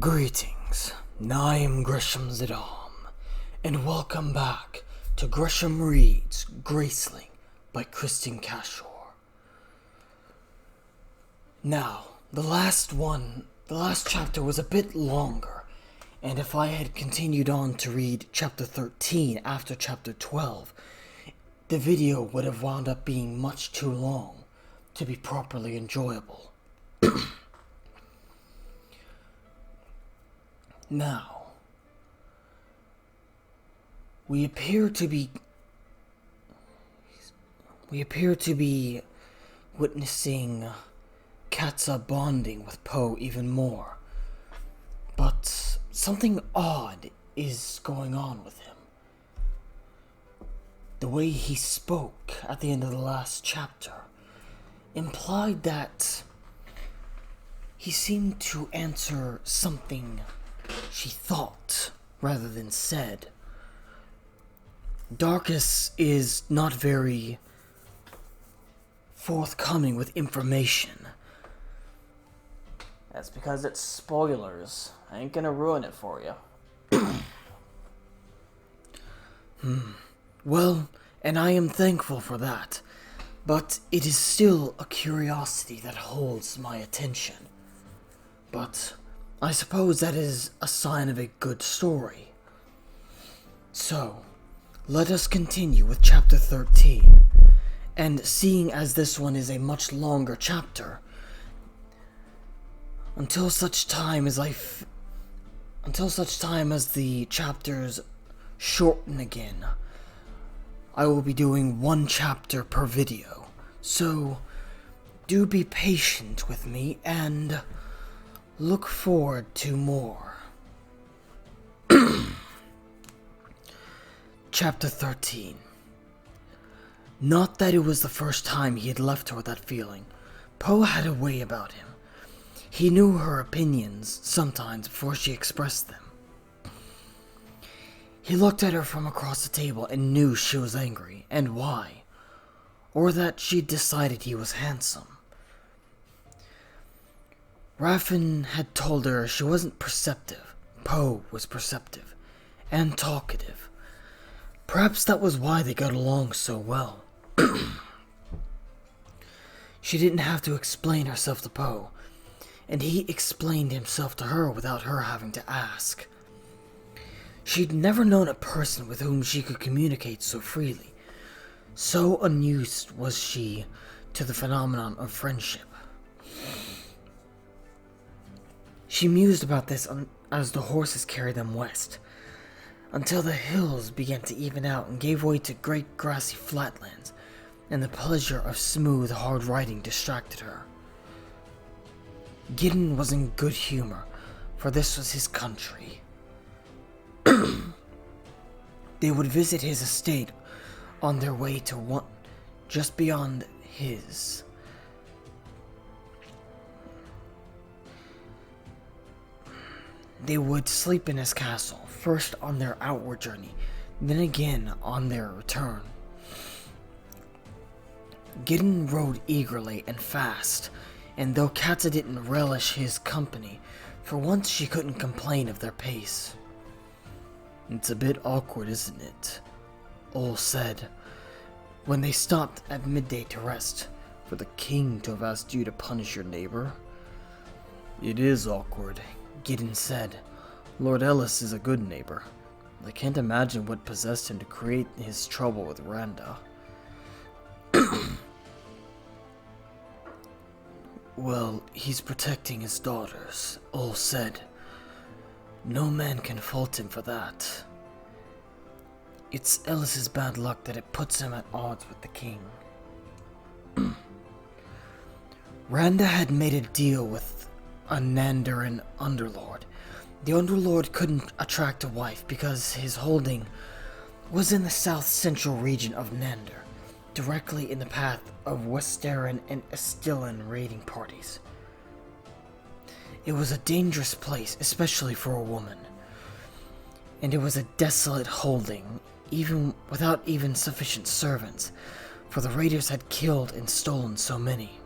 Greetings, I am Gresham and welcome back to Gresham Reads Graceling by Kristen Cashore. Now, the last chapter was a bit longer, and if I had continued on to read chapter 13 after chapter 12, the video would have wound up being much too long to be properly enjoyable. Now, we appear to be witnessing Katsa bonding with Poe even more, but something odd is going on with him. The way he spoke at the end of the last chapter implied that he seemed to answer something she thought rather than said. Darkus is not very forthcoming with information. That's because it's spoilers. I ain't gonna ruin it for you. Well, and I am thankful for that, but it is still a curiosity that holds my attention. But I suppose that is a sign of a good story. So, let us continue with chapter 13. And seeing as this one is a much longer chapter, until such time as the chapters shorten again, I will be doing one chapter per video. So, do be patient with me and look forward to more. Chapter 13. Not that it was the first time he had left her with that feeling. Poe had a way about him. He knew her opinions sometimes before she expressed them. He looked at her from across the table and knew she was angry, and why. Or that she'd decided he was handsome. Raffin had told her she wasn't perceptive. Poe was perceptive and talkative. Perhaps that was why they got along so well. She didn't have to explain herself to Poe, and he explained himself to her without her having to ask. She'd never known a person with whom she could communicate so freely. So unused was she to the phenomenon of friendship. She mused about this as the horses carried them west, until the hills began to even out and gave way to great grassy flatlands, and the pleasure of smooth, hard riding distracted her. Gideon was in good humor, for this was his country. They would visit his estate on their way to one just beyond his. They would sleep in his castle, first on their outward journey, then again on their return. Gideon rode eagerly and fast, and though Katsa didn't relish his company, for once she couldn't complain of their pace. "It's a bit awkward, isn't it?" Ole said, when they stopped at midday to rest, "for the king to have asked you to punish your neighbor." "It is awkward," Gideon said. "Lord Ellis is a good neighbor. I can't imagine what possessed him to create his trouble with Randa." "Well, he's protecting his daughters," Ole said. "No man can fault him for that. It's Ellis's bad luck that it puts him at odds with the king." Randa had made a deal with a Nandarin underlord. The underlord couldn't attract a wife because his holding was in the south-central region of Nandar, directly in the path of Westeran and Estillan raiding parties. It was a dangerous place, especially for a woman, and it was a desolate holding, even without even sufficient servants, for the raiders had killed and stolen so many.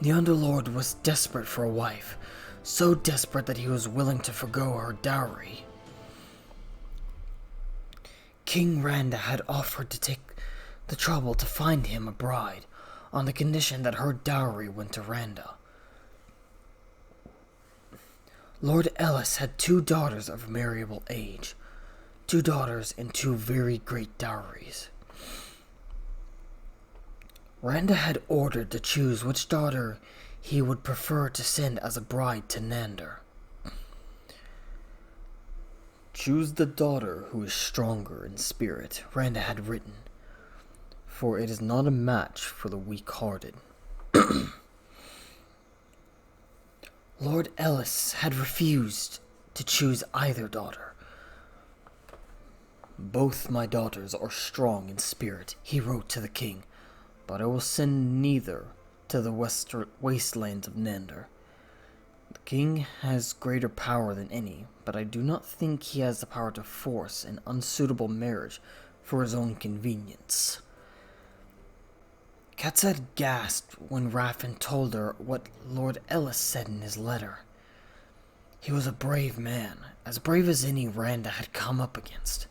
The Underlord was desperate for a wife, so desperate that he was willing to forgo her dowry. King Randa had offered to take the trouble to find him a bride, on the condition that her dowry went to Randa. Lord Ellis had 2 daughters of marriable age, 2 daughters and 2 very great dowries. Randa had ordered to choose which daughter he would prefer to send as a bride to Nander. "Choose the daughter who is stronger in spirit," Randa had written, "for it is not a match for the weak-hearted." Lord Ellis had refused to choose either daughter. "Both my daughters are strong in spirit," he wrote to the king, "but I will send neither to the wastelands of Nander. The king has greater power than any, but I do not think he has the power to force an unsuitable marriage for his own convenience." Katsa had gasped when Raffin told her what Lord Ellis said in his letter. He was a brave man, as brave as any Randa had come up against.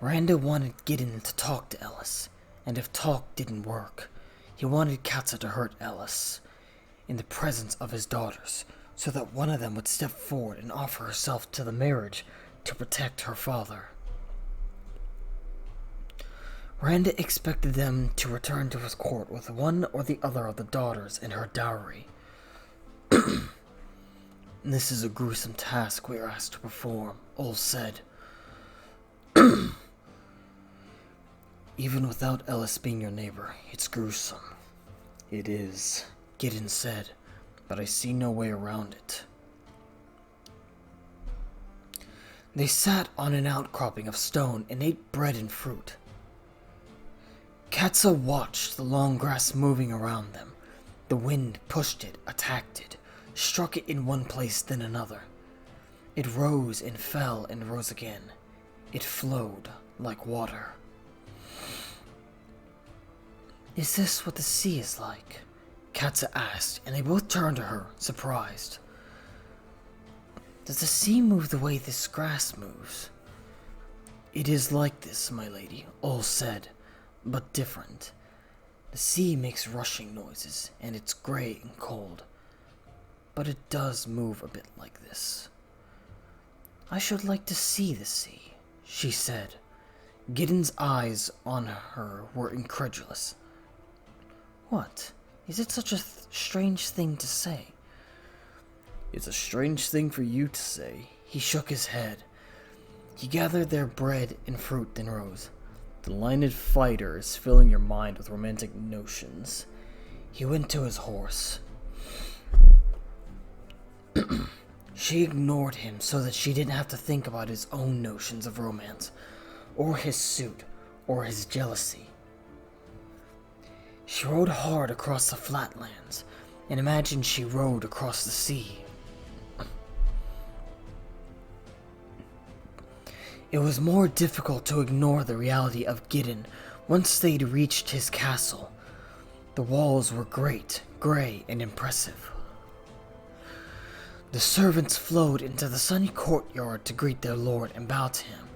Randa wanted Gideon to talk to Ellis, and if talk didn't work, he wanted Katsa to hurt Ellis in the presence of his daughters, so that one of them would step forward and offer herself to the marriage to protect her father. Randa expected them to return to his court with one or the other of the daughters and her dowry. "This is a gruesome task we are asked to perform," Ol said. "Even without Ellis being your neighbor, it's gruesome." "It is," Gideon said, "but I see no way around it." They sat on an outcropping of stone and ate bread and fruit. Katsa watched the long grass moving around them. The wind pushed it, attacked it, struck it in one place then another. It rose and fell and rose again. It flowed like water. "Is this what the sea is like?" Katsa asked, and they both turned to her, surprised. "Does the sea move the way this grass moves?" "It is like this, my lady," Ol said, "but different. The sea makes rushing noises, and it's gray and cold. But it does move a bit like this." "I should like to see the sea," she said. Gideon's eyes on her were incredulous. "What? Is it such a strange thing to say?" "It's a strange thing for you to say." He shook his head. He gathered their bread and fruit, then rose. "The lined fighter is filling your mind with romantic notions." He went to his horse. She ignored him so that she didn't have to think about his own notions of romance, or his suit, or his jealousy. She rode hard across the flatlands, and imagined she rode across the sea. It was more difficult to ignore the reality of Gideon once they'd reached his castle. The walls were great, gray, and impressive. The servants flowed into the sunny courtyard to greet their lord and bow to him,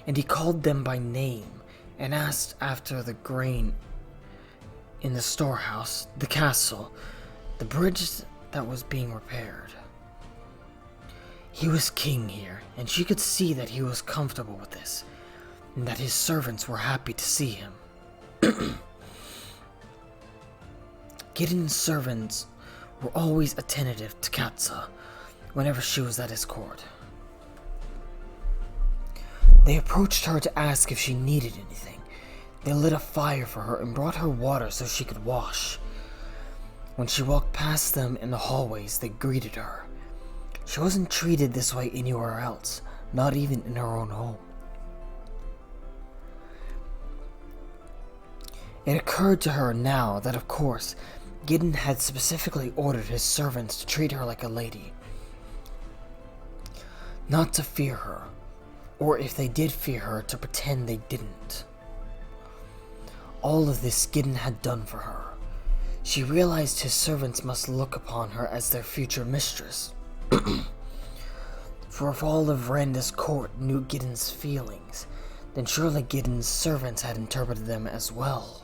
and he called them by name and asked after the grain in the storehouse, the castle, the bridge that was being repaired. He was king here, and she could see that he was comfortable with this, and that his servants were happy to see him. Gideon's servants were always attentive to Katsa whenever she was at his court. They approached her to ask if she needed anything. They lit a fire for her and brought her water so she could wash. When she walked past them in the hallways, they greeted her. She wasn't treated this way anywhere else, not even in her own home. It occurred to her now that, of course, Gideon had specifically ordered his servants to treat her like a lady. Not to fear her, or if they did fear her, to pretend they didn't. All of this Gideon had done for her. She realized his servants must look upon her as their future mistress. For if all of Randa's court knew Gideon's feelings, then surely Gideon's servants had interpreted them as well.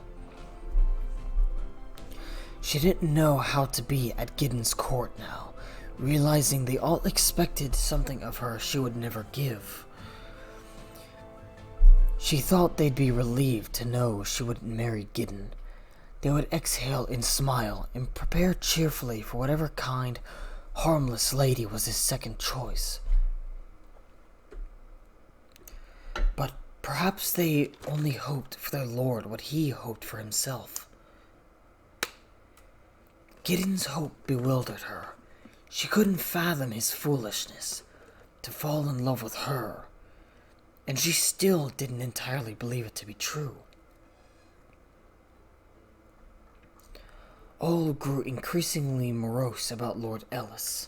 She didn't know how to be at Gideon's court now, realizing they all expected something of her she would never give. She thought they'd be relieved to know she wouldn't marry Gideon. They would exhale and smile and prepare cheerfully for whatever kind, harmless lady was his second choice. But perhaps they only hoped for their lord what he hoped for himself. Gideon's hope bewildered her. She couldn't fathom his foolishness to fall in love with her, and she still didn't entirely believe it to be true. All grew increasingly morose about Lord Ellis.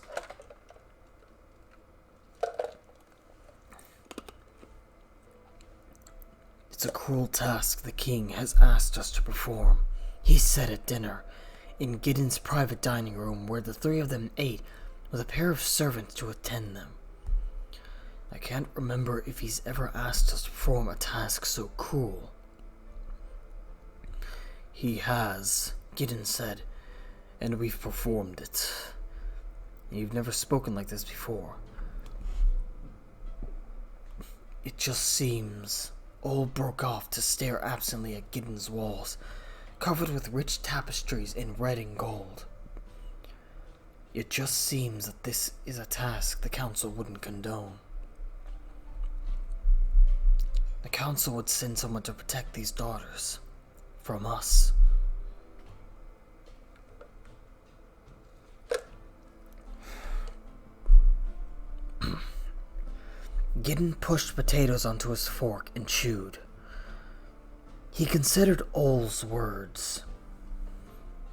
"It's a cruel task the king has asked us to perform," he said at dinner, in Gideon's private dining room where the three of them ate with a pair of servants to attend them. "I can't remember if he's ever asked us to perform a task so cruel." "He has," Gideon said, "and we've performed it. You've never spoken like this before." "It just seems..." All broke off to stare absently at Gideon's walls, covered with rich tapestries in red and gold. "It just seems that this is a task the council wouldn't condone. The council would send someone to protect these daughters from us." Gideon pushed potatoes onto his fork and chewed. He considered Ole's words.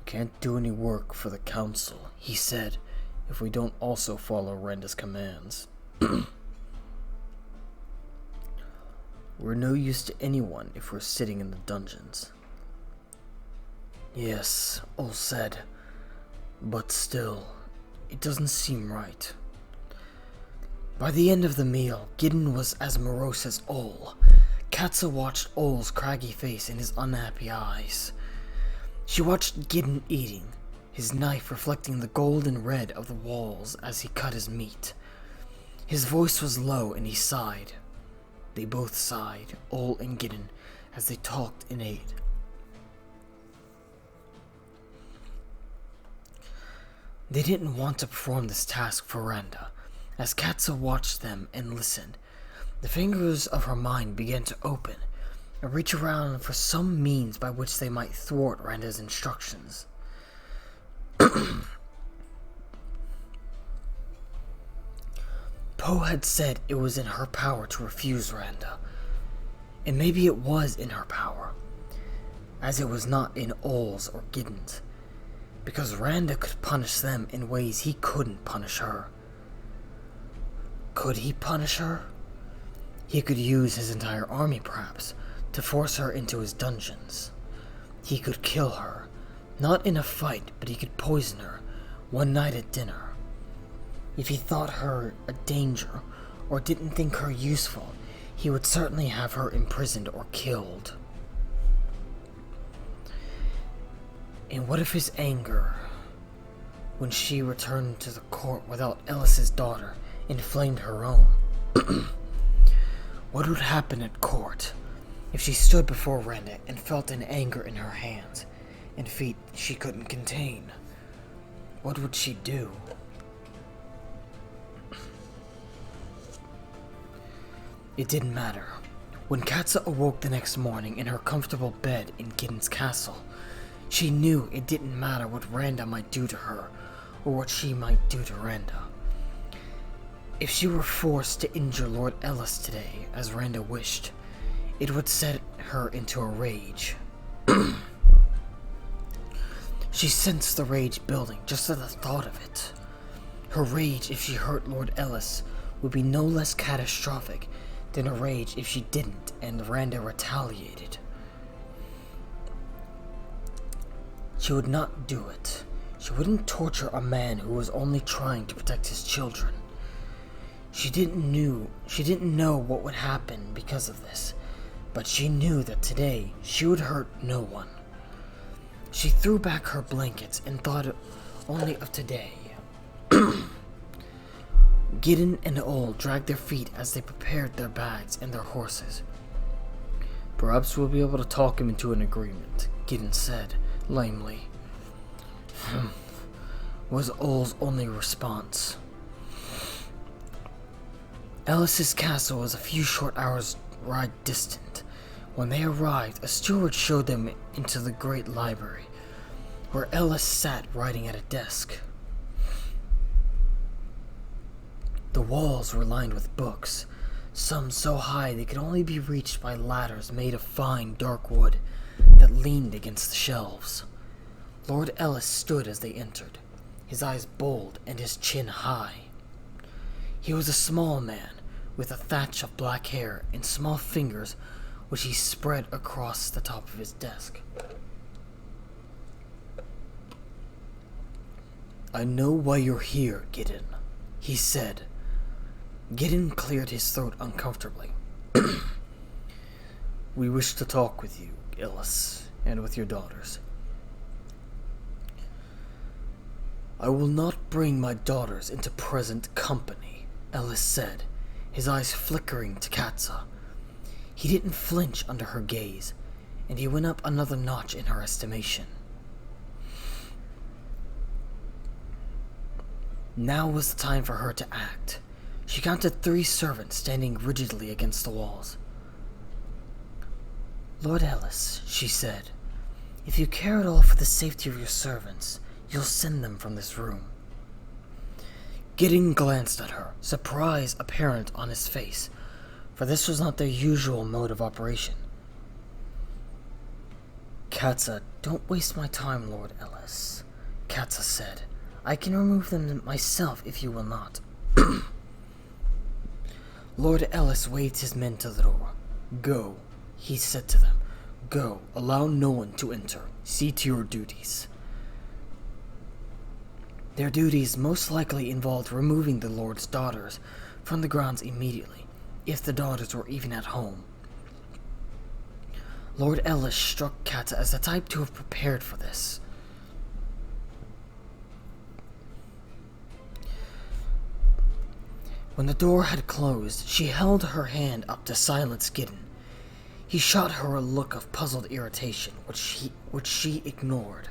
"Can't do any work for the council," he said, "if we don't also follow Randa's commands. We're no use to anyone if we're sitting in the dungeons." "Yes," Ole said, "but still, it doesn't seem right." By the end of the meal, Gideon was as morose as Ole. Katsa watched Ole's craggy face and his unhappy eyes. She watched Gideon eating, his knife reflecting the gold and red of the walls as he cut his meat. His voice was low and he sighed. They both sighed, Ole and Gideon, as they talked and ate. They didn't want to perform this task for Randa. As Katsa watched them and listened, the fingers of her mind began to open and reach around for some means by which they might thwart Randa's instructions. Poe had said it was in her power to refuse Randa, and maybe it was in her power, as it was not in Ole's or Gideon's, because Randa could punish them in ways he couldn't punish her. Could he punish her? He could use his entire army, perhaps, to force her into his dungeons. He could kill her, not in a fight, but he could poison her one night at dinner. If he thought her a danger, or didn't think her useful, he would certainly have her imprisoned or killed. And what if his anger, when she returned to the court without Ellis's daughter, inflamed her own? What would happen at court if she stood before Randa and felt an anger in her hands and feet she couldn't contain? What would she do? It didn't matter. When Katsa awoke the next morning in her comfortable bed in Gideon's castle, she knew it didn't matter what Randa might do to her or what she might do to Randa. If she were forced to injure Lord Ellis today, as Randa wished, it would set her into a rage. She sensed the rage building just at the thought of it. Her rage if she hurt Lord Ellis would be no less catastrophic than a rage if she didn't and Randa retaliated. She would not do it. She wouldn't torture a man who was only trying to protect his children. She didn't know what would happen because of this, but she knew that today she would hurt no one. She threw back her blankets and thought only of today. Gideon and Ol dragged their feet as they prepared their bags and their horses. "Perhaps we'll be able to talk him into an agreement," Gideon said, lamely. Was Ol's only response. Ellis's castle was a few short hours' ride distant. When they arrived, a steward showed them into the great library, where Ellis sat writing at a desk. The walls were lined with books, some so high they could only be reached by ladders made of fine, dark wood that leaned against the shelves. Lord Ellis stood as they entered, his eyes bold and his chin high. He was a small man, with a thatch of black hair and small fingers which he spread across the top of his desk. "I know why you're here, Gideon," he said. Gideon cleared his throat uncomfortably. "We wish to talk with you, Ellis, and with your daughters." "I will not bring my daughters into present company," Ellis said, his eyes flickering to Katsa. He didn't flinch under her gaze, and he went up another notch in her estimation. Now was the time for her to act. She counted 3 servants standing rigidly against the walls. "Lord Ellis," she said, "if you care at all for the safety of your servants, you'll send them from this room." Gideon glanced at her, surprise apparent on his face, for this was not their usual mode of operation. "Katsa, don't waste my time, Lord Ellis," Katsa said. "I can remove them myself if you will not." Lord Ellis waved his men to the door. "Go," he said to them. "Go, allow no one to enter. See to your duties." Their duties most likely involved removing the Lord's daughters from the grounds immediately, if the daughters were even at home. Lord Ellis struck Katsa as the type to have prepared for this. When the door had closed, she held her hand up to silence Gideon. He shot her a look of puzzled irritation, which she ignored.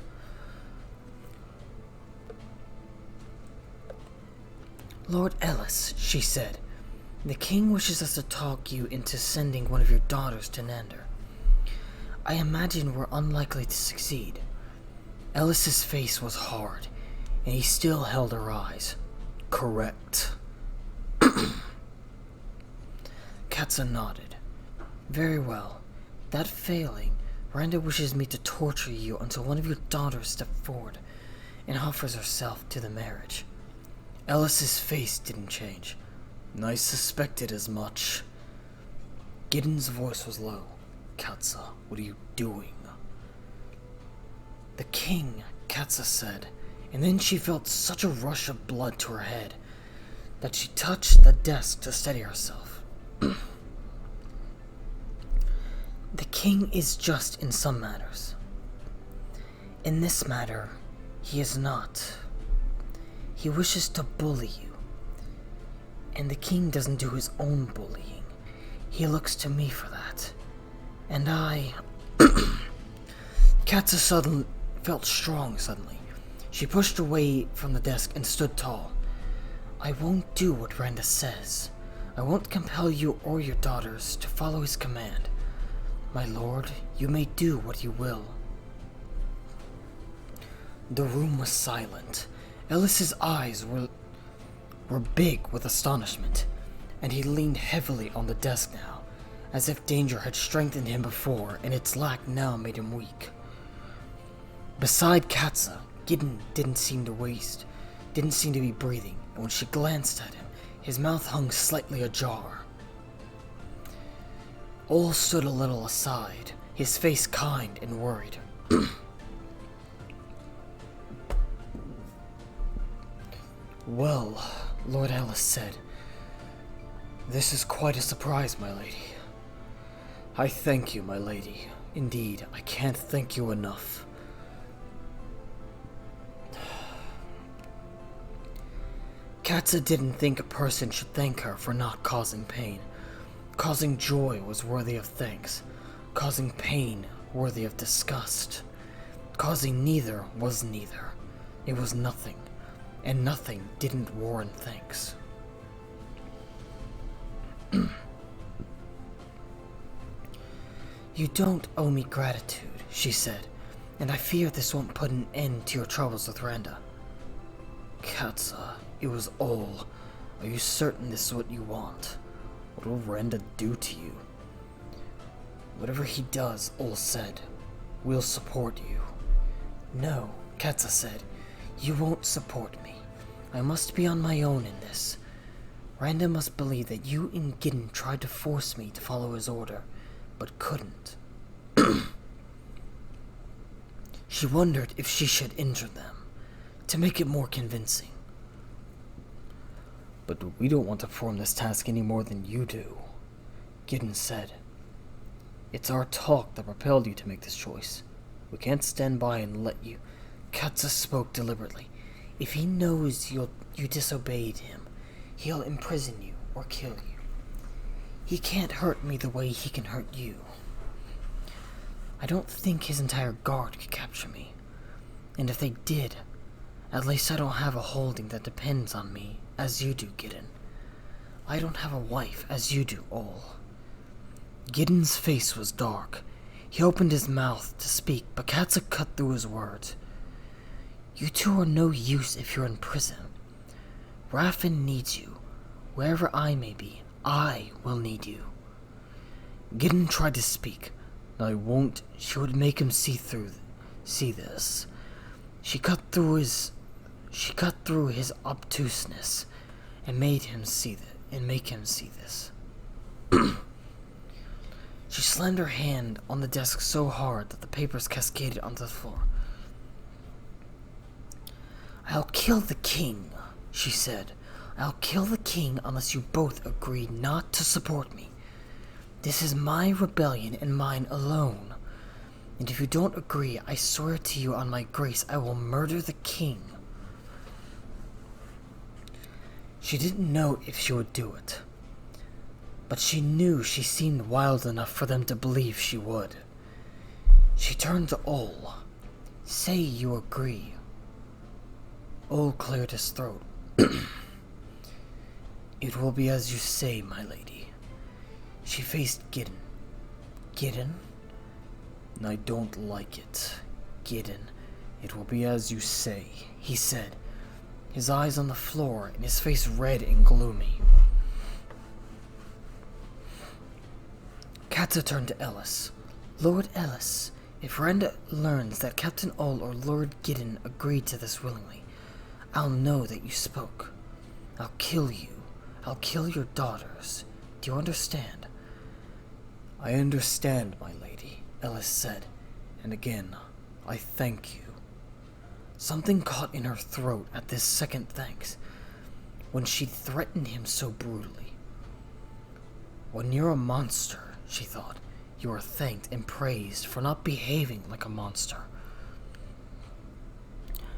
"Lord Ellis," she said, "the king wishes us to talk you into sending one of your daughters to Nander. I imagine we're unlikely to succeed." Ellis's face was hard, and he still held her eyes. "Correct." Katsa nodded. "Very well. That failing, Randa wishes me to torture you until one of your daughters steps forward and offers herself to the marriage." Ellis's face didn't change. "I suspected as much." Gideon's voice was low. "Katsa, what are you doing?" "The king," Katsa said, and then she felt such a rush of blood to her head that she touched the desk to steady herself. "The king is just in some matters. In this matter, he is not. He wishes to bully you. And the king doesn't do his own bullying. He looks to me for that. And I..." Katsa felt strong suddenly. She pushed away from the desk and stood tall. "I won't do what Randa says. I won't compel you or your daughters to follow his command. My lord, you may do what you will." The room was silent. Ellis's eyes were big with astonishment, and he leaned heavily on the desk now, as if danger had strengthened him before and its lack now made him weak. Beside Katsa, Gideon didn't seem to be breathing, and when she glanced at him, his mouth hung slightly ajar. Ol stood a little aside, his face kind and worried. Well, Lord Alice said, "This is quite a surprise, my lady." "I thank you, my lady. Indeed, I can't thank you enough." Katsa didn't think a person should thank her for not causing pain. Causing joy was worthy of thanks. Causing pain worthy of disgust. Causing neither was neither. It was nothing, and nothing didn't warrant thanks. "You don't owe me gratitude," she said, "and I fear this won't put an end to your troubles with Randa." "Katsa, it was all. Are you certain this is what you want? What will Randa do to you?" "Whatever he does," Ol said, "we'll support you." "No," Katsa said, "you won't support me. I must be on my own in this. Randa must believe that you and Gideon tried to force me to follow his order, but couldn't." She wondered if she should injure them, to make it more convincing. "But we don't want to perform this task any more than you do," Gideon said. "It's our talk that propelled you to make this choice. We can't stand by and let you—" Katsa spoke deliberately. "If he knows you disobeyed him, he'll imprison you or kill you. He can't hurt me the way he can hurt you. I don't think his entire guard could capture me. And if they did, at least I don't have a holding that depends on me, as you do, Gideon. I don't have a wife, as you do, Ol." Gideon's face was dark. He opened his mouth to speak, but Katsa cut through his words. "You two are no use if you're in prison. Raffen needs you. Wherever I may be, I will need you." Gideon tried to speak. "I won't." She would make him see this. She cut through his obtuseness and make him see this. She slammed her hand on the desk so hard that the papers cascaded onto the floor. "I'll kill the king," she said. "I'll kill the king unless you both agree not to support me. This is my rebellion and mine alone. And if you don't agree, I swear to you on my grace I will murder the king." She didn't know if she would do it, but she knew she seemed wild enough for them to believe she would. She turned to Ol. "Say you agree." Ol cleared his throat. "It will be as you say, my lady." She faced Gideon. "Gideon? I don't like it. Gideon, it will be as you say," he said, his eyes on the floor and his face red and gloomy. Katsa turned to Ellis. "Lord Ellis, if Randa learns that Captain Ol or Lord Gideon agreed to this willingly, I'll know that you spoke. I'll kill you. I'll kill your daughters. Do you understand?" "I understand, my lady," Ellis said, "and again, I thank you." Something caught in her throat at this second thanks, when she threatened him so brutally. When you're a monster, she thought, you are thanked and praised for not behaving like a monster.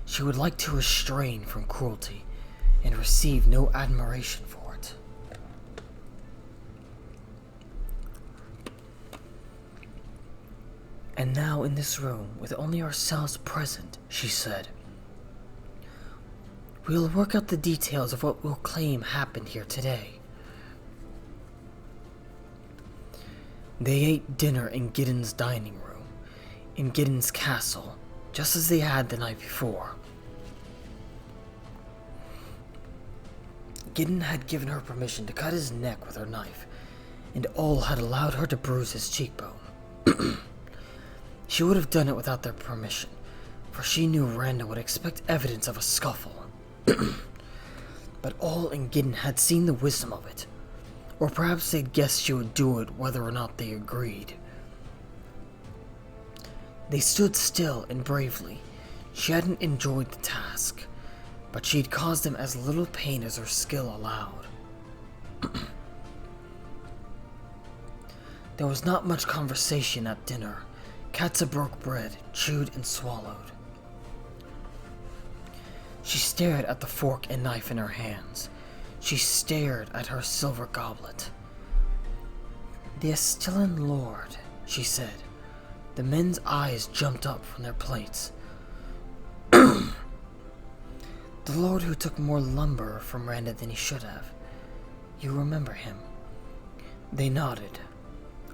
She would like to restrain from cruelty and receive no admiration for it. "And now in this room, with only ourselves present," she said, "we'll work out the details of what we'll claim happened here today." They ate dinner in Gideon's dining room, in Gideon's castle, just as they had the night before. Gideon had given her permission to cut his neck with her knife, and Ol had allowed her to bruise his cheekbone. She would have done it without their permission, for she knew Randa would expect evidence of a scuffle. But Ol and Gideon had seen the wisdom of it, or perhaps they'd guessed she would do it whether or not they agreed. They stood still and bravely. She hadn't enjoyed the task, but she'd caused him as little pain as her skill allowed. There was not much conversation at dinner. Katsa broke bread, chewed and swallowed. She stared at the fork and knife in her hands. She stared at her silver goblet. "The Astillan Lord," she said. The men's eyes jumped up from their plates. "The Lord who took more lumber from Randa than he should have. You remember him?" They nodded.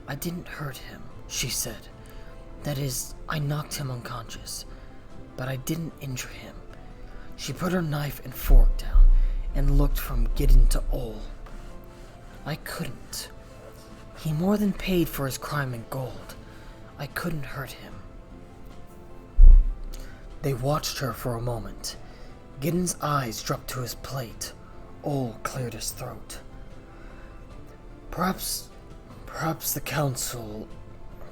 "I didn't hurt him," she said. "That is, I knocked him unconscious, but I didn't injure him." She put her knife and fork down and looked from Gideon to Ol. "I couldn't. He more than paid for his crime in gold. I couldn't hurt him." They watched her for a moment. Gideon's eyes dropped to his plate. Ol cleared his throat. Perhaps the council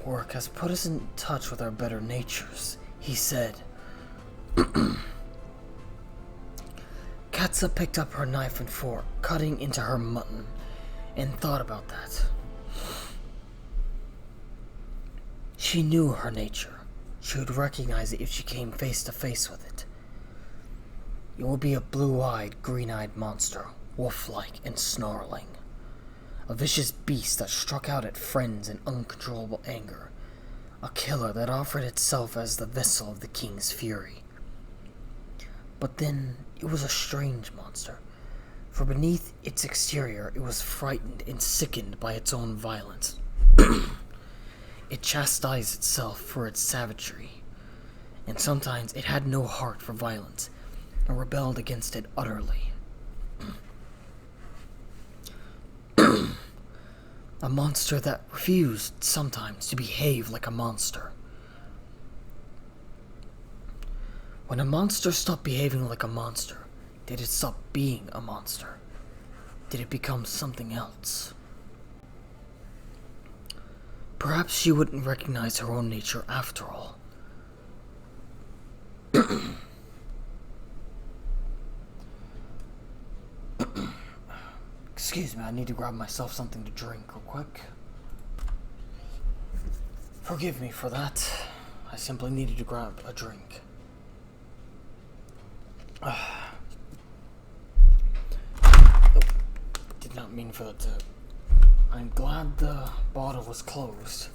work has put us in touch with our better natures," he said. Katsa picked up her knife and fork, cutting into her mutton, and thought about that. She knew her nature. She would recognize it if she came face to face with it. It would be a blue-eyed, green-eyed monster, wolf-like and snarling. A vicious beast that struck out at friends in uncontrollable anger. A killer that offered itself as the vessel of the king's fury. But then, it was a strange monster, for beneath its exterior it was frightened and sickened by its own violence. It chastised itself for its savagery, and sometimes it had no heart for violence, and rebelled against it utterly. A monster that refused sometimes to behave like a monster. When a monster stopped behaving like a monster, did it stop being a monster? Did it become something else? Perhaps she wouldn't recognize her own nature after all. Excuse me, I need to grab myself something to drink real quick. Forgive me for that. I simply needed to grab a drink. Oh, did not mean for that to... I'm glad the bottle was closed.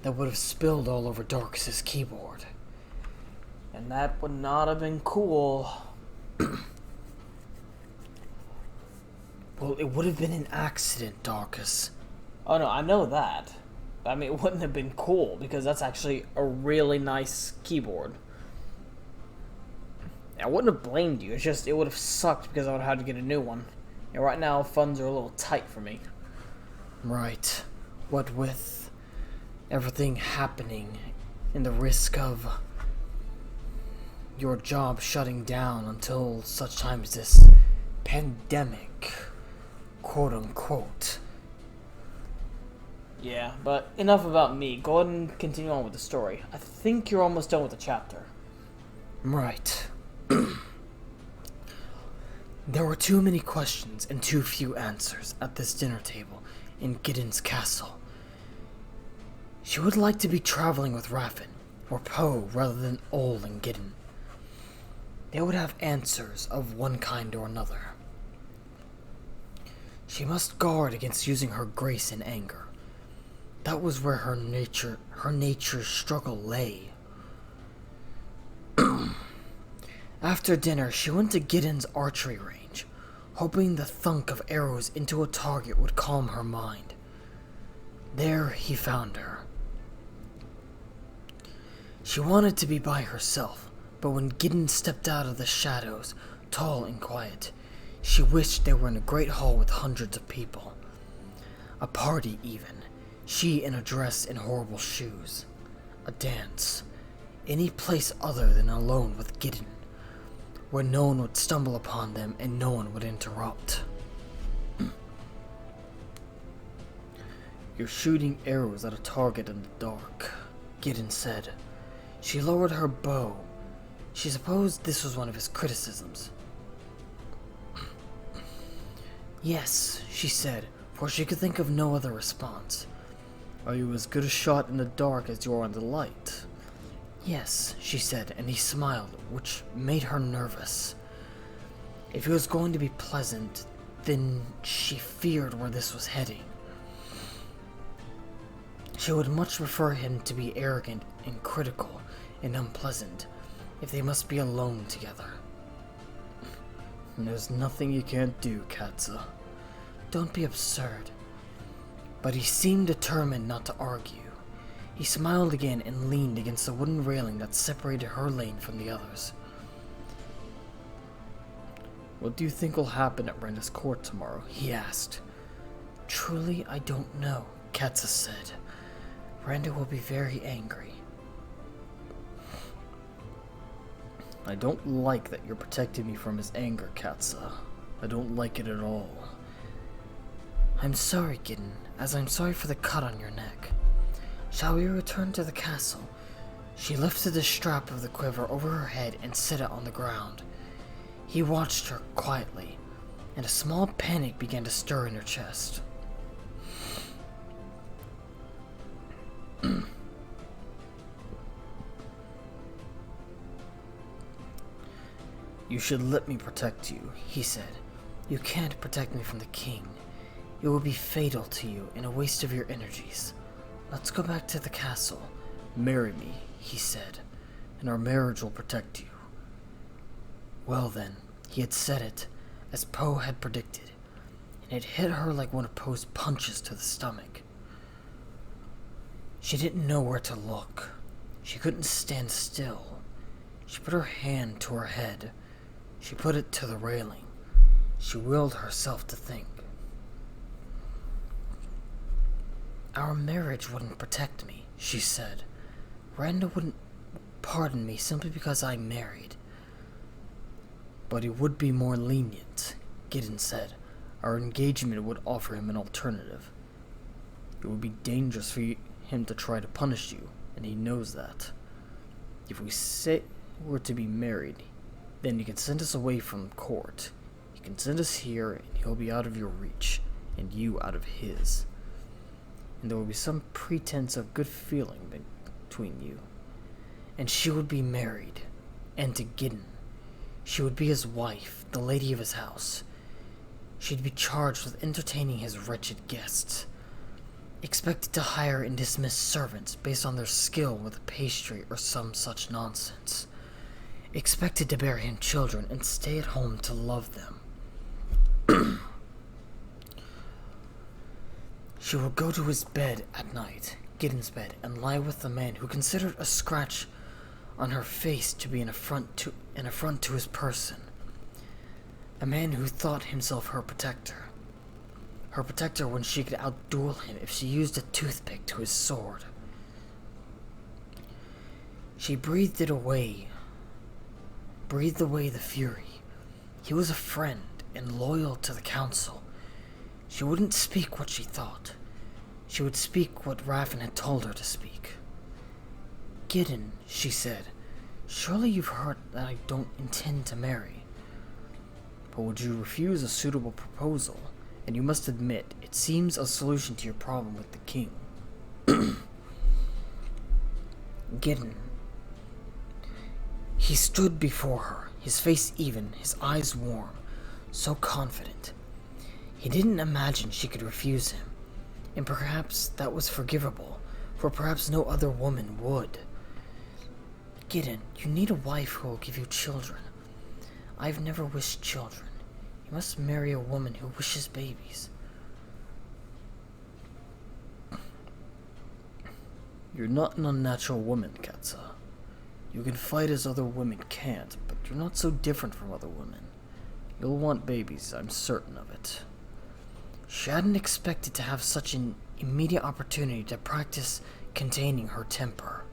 That would have spilled all over Darkus's keyboard. And that would not have been cool. Well, it would have been an accident, Darkus. Oh no, I know that. I mean, it wouldn't have been cool, because that's actually a really nice keyboard. I wouldn't have blamed you, it's just, it would have sucked because I would have had to get a new one. And right now, funds are a little tight for me. Right. What with everything happening and the risk of your job shutting down until such time as this pandemic, quote unquote. Yeah, but enough about me. Go ahead and continue on with the story. I think you're almost done with the chapter. Right. There were too many questions and too few answers at this dinner table in Gideon's castle. She would like to be traveling with Raffin, or Poe rather than Ol and Gideon. They would have answers of one kind or another. She must guard against using her grace in anger. That was where her nature's struggle lay. After dinner, she went to Gideon's archery range, hoping the thunk of arrows into a target would calm her mind. There he found her. She wanted to be by herself, but when Gideon stepped out of the shadows, tall and quiet, she wished they were in a great hall with hundreds of people. A party, even. She in a dress and horrible shoes. A dance. Any place other than alone with Gideon, where no one would stumble upon them and no one would interrupt. You're shooting arrows at a target in the dark, Gideon said. She lowered her bow She supposed this was one of his criticisms. Yes, she said, for she could think of no other response. Are you as good a shot in the dark as you are in the light? Yes, she said, and he smiled, which made her nervous. If he was going to be pleasant, then she feared where this was heading. She would much prefer him to be arrogant and critical and unpleasant if they must be alone together. There's nothing you can't do, Katsa. Don't be absurd. But he seemed determined not to argue. He smiled again and leaned against the wooden railing that separated her lane from the others. What do you think will happen at Renda's court tomorrow? He asked. Truly, I don't know, Katsa said. Renda will be very angry. I don't like that you're protecting me from his anger, Katsa. I don't like it at all. I'm sorry, Gideon, as I'm sorry for the cut on your neck. Shall we return to the castle? She lifted the strap of the quiver over her head and set it on the ground. He watched her quietly, and a small panic began to stir in her chest. You should let me protect you, he said. You can't protect me from the king. It will be fatal to you and a waste of your energies. Let's go back to the castle. Marry me, he said, and our marriage will protect you. Well then, he had said it, as Poe had predicted, and it hit her like one of Poe's punches to the stomach. She didn't know where to look. She couldn't stand still. She put her hand to her head. She put it to the railing. She willed herself to think. Our marriage wouldn't protect me, she said. Randa wouldn't pardon me simply because I'm married. But he would be more lenient, Gideon said. Our engagement would offer him an alternative. It would be dangerous for him to try to punish you, and he knows that. If we say we're to be married, then he can send us away from court. He can send us here, and he'll be out of your reach, and you out of his. And there will be some pretense of good feeling between you. And she would be married, and to Gideon. She would be his wife, the lady of his house. She'd be charged with entertaining his wretched guests, expected to hire and dismiss servants based on their skill with a pastry or some such nonsense, expected to bear him children and stay at home to love them. She would go to his bed at night, Gideon's bed, and lie with the man who considered a scratch on her face to be an affront to his person. A man who thought himself her protector. Her protector when she could outduel him if she used a toothpick to his sword. She breathed away the fury. He was a friend and loyal to the council. She wouldn't speak what she thought. She would speak what Raffen had told her to speak. Gideon, she said, surely you've heard that I don't intend to marry. But would you refuse a suitable proposal? And you must admit, it seems a solution to your problem with the king. Gideon. He stood before her, his face even, his eyes warm, so confident. He didn't imagine she could refuse him, and perhaps that was forgivable, for perhaps no other woman would. Gideon, you need a wife who will give you children. I've never wished children. You must marry a woman who wishes babies. You're not an unnatural woman, Katsa. You can fight as other women can't, but you're not so different from other women. You'll want babies, I'm certain of it. She hadn't expected to have such an immediate opportunity to practice containing her temper.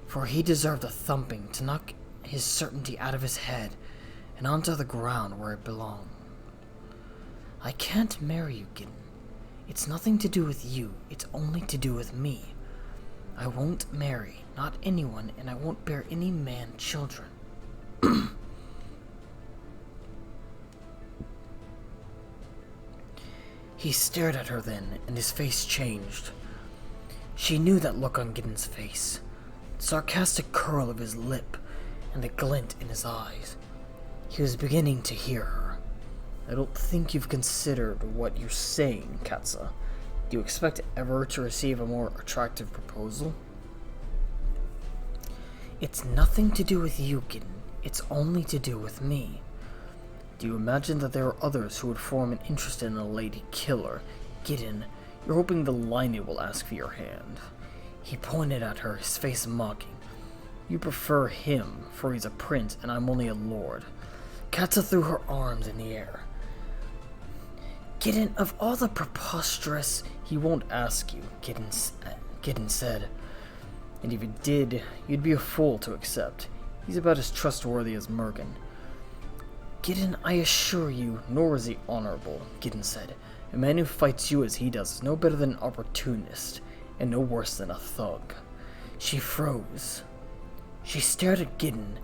For he deserved a thumping to knock his certainty out of his head and onto the ground where it belonged. I can't marry you, Gideon. It's nothing to do with you, it's only to do with me. I won't marry, not anyone, and I won't bear any man children. He stared at her then, and his face changed. She knew that look on Gideon's face, the sarcastic curl of his lip, and the glint in his eyes. He was beginning to hear her. I don't think you've considered what you're saying, Katsa. Do you expect ever to receive a more attractive proposal? It's nothing to do with you, Gideon. It's only to do with me. Do you imagine that there are others who would form an interest in a lady killer? Gideon, you're hoping the Liney will ask for your hand. He pointed at her, his face mocking. You prefer him, for he's a prince and I'm only a lord. Katsa threw her arms in the air. Gideon, of all the preposterous... He won't ask you, Gideon said. And if he did, you'd be a fool to accept. He's about as trustworthy as Mergen. Gideon, I assure you, nor is he honorable, Gideon said. A man who fights you as he does is no better than an opportunist, and no worse than a thug. She froze. She stared at Gideon,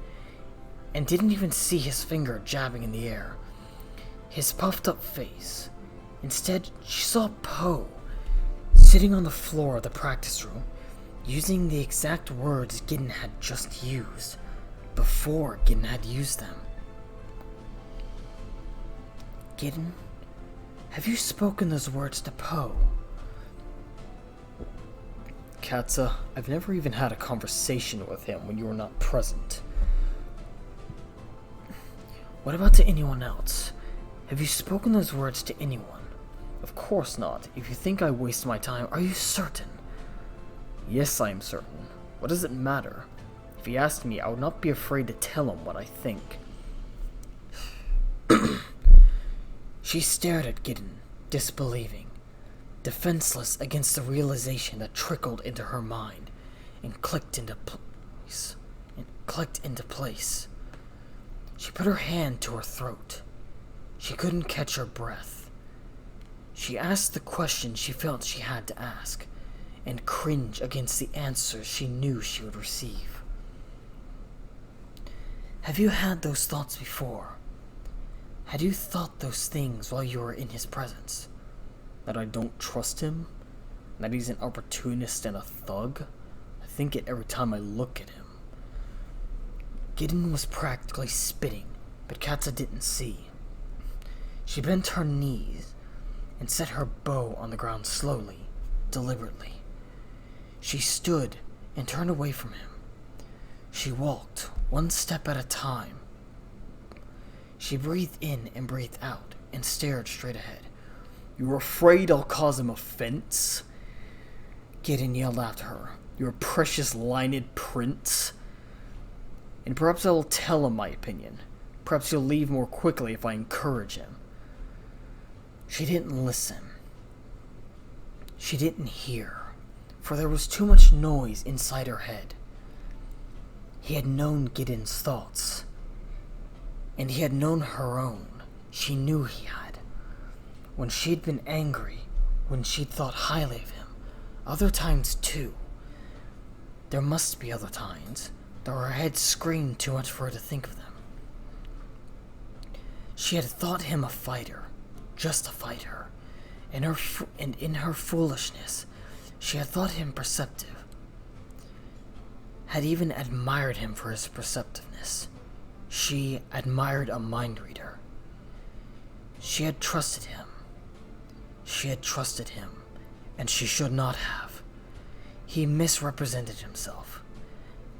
and didn't even see his finger jabbing in the air. His puffed up face. Instead, she saw Poe, sitting on the floor of the practice room, using the exact words Gideon had just used, before Gideon had used them. Gideon, have you spoken those words to Poe? Katsa, I've never even had a conversation with him when you were not present. What about to anyone else? Have you spoken those words to anyone? Of course not. If you think I waste my time, are you certain? Yes, I am certain. What does it matter? If he asked me, I would not be afraid to tell him what I think. She stared at Gideon, disbelieving, defenseless against the realization that trickled into her mind and clicked into place. She put her hand to her throat. She couldn't catch her breath. She asked the question she felt she had to ask, and cringed against the answers she knew she would receive. Have you had those thoughts before? Had you thought those things while you were in his presence? That I don't trust him? That he's an opportunist and a thug? I think it every time I look at him. Gideon was practically spitting, but Katsa didn't see. She bent her knees and set her bow on the ground slowly, deliberately. She stood and turned away from him. She walked one step at a time. She breathed in and breathed out and stared straight ahead. You're afraid I'll cause him offense? Gideon yelled after her. Your precious lined prince? And perhaps I will tell him my opinion. Perhaps he'll leave more quickly if I encourage him. She didn't listen. She didn't hear, for there was too much noise inside her head. He had known Gideon's thoughts, and he had known her own. She knew he had. When she'd been angry, when she'd thought highly of him, other times too. There must be other times, though her head screamed too much for her to think of them. She had thought him a fighter, just a fighter, and in her foolishness, she had thought him perceptive, had even admired him for his perceptiveness. She admired a mind reader. She had trusted him. She had trusted him, and she should not have. He misrepresented himself,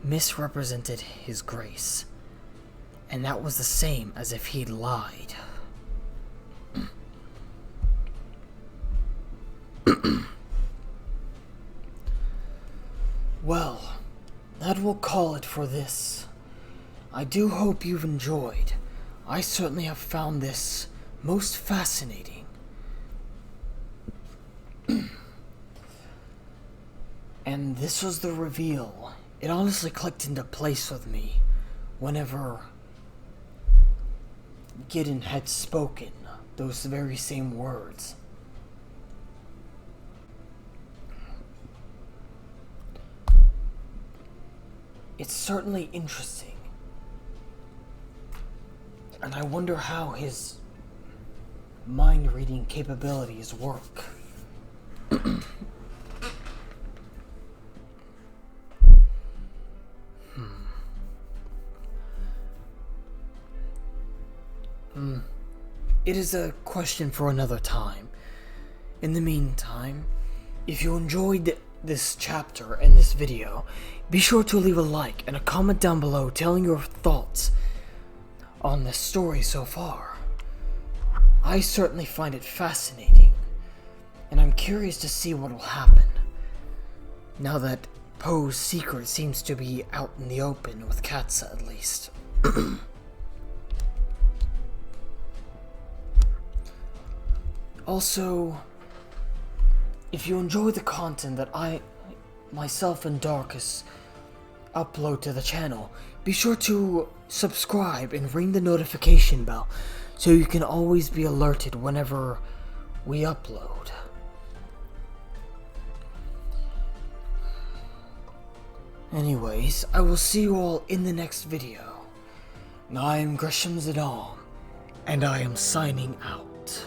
misrepresented his grace, and that was the same as if he'd lied. Well, that will call it for this. I do hope you've enjoyed. I certainly have found this most fascinating. And this was the reveal. It honestly clicked into place with me whenever Gideon had spoken those very same words. It's certainly interesting. And I wonder how his mind-reading capabilities work. It is a question for another time. In the meantime, if you enjoyed this chapter and this video, be sure to leave a like and a comment down below telling your thoughts on the story so far. I certainly find it fascinating, and I'm curious to see what will happen now that Poe's secret seems to be out in the open, with Katsa at least. Also, if you enjoy the content that myself and Darkus upload to the channel, be sure to subscribe and ring the notification bell so you can always be alerted whenever we upload. Anyways, I will see you all in the next video. I am Gresham, and I am signing out.